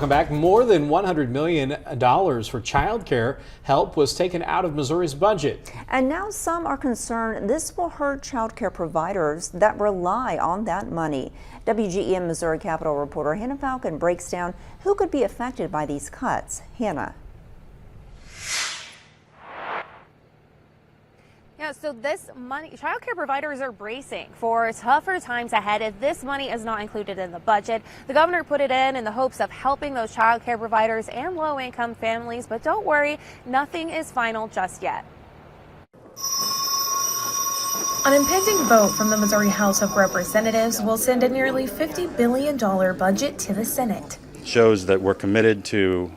Welcome back. More than $100 million for child care help was taken out of Missouri's budget. And now some are concerned this will hurt child care providers that rely on that money. WGEM Missouri Capitol reporter Hannah Falcon breaks down who could be affected by these cuts. Hannah. Yeah, so this money, child care providers are bracing for tougher times ahead if this money is not included in the budget. The governor put it in the hopes of helping those child care providers and low-income families, but don't worry, nothing is final just yet. An impending vote from the Missouri House of Representatives will send a nearly $50 billion budget to the Senate. Shows that we're committed to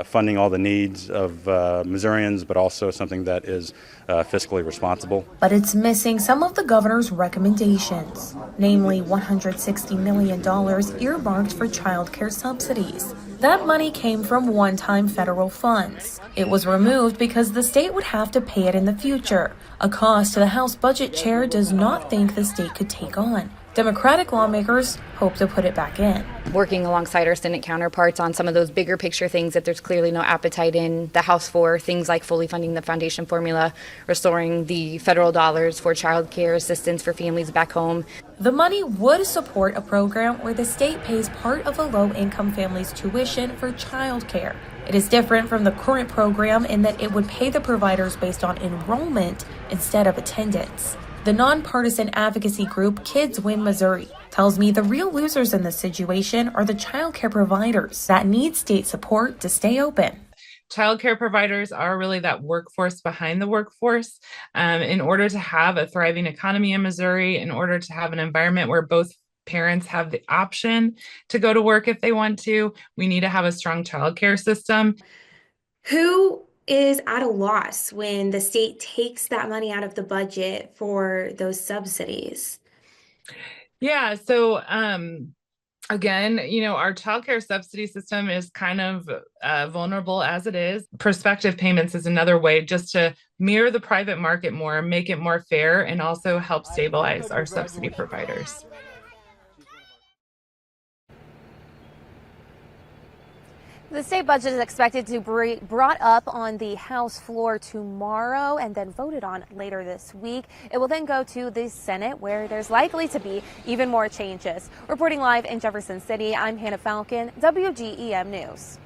funding all the needs of Missourians, but also something that is fiscally responsible. But it's missing some of the governor's recommendations, namely $160 million earmarked for child care subsidies. That money came from one-time federal funds. It was removed because the state would have to pay it in the future, a cost the House Budget Chair does not think the state could take on. Democratic lawmakers hope to put it back in. Working alongside our Senate counterparts on some of those bigger picture things that there's clearly no appetite in the House for, things like fully funding the foundation formula, restoring the federal dollars for child care assistance for families back home. The money would support a program where the state pays part of a low-income family's tuition for child care. It is different from the current program in that it would pay the providers based on enrollment instead of attendance. The nonpartisan advocacy group Kids Win Missouri tells me the real losers in this situation are the child care providers that need state support to stay open. Child care providers are really that workforce behind the workforce. In order to have a thriving economy in Missouri, in order to have an environment where both parents have the option to go to work if they want to, we need to have a strong child care system. Who is at a loss when the state takes that money out of the budget for those subsidies? Yeah, so again, our child care subsidy system is kind of vulnerable as it is. Prospective payments is another way just to mirror the private market more, make it more fair, and also help stabilize our subsidy providers. The state budget is expected to be brought up on the House floor tomorrow and then voted on later this week. It will then go to the Senate, where there's likely to be even more changes. Reporting live in Jefferson City, I'm Hannah Falcon, WGEM News.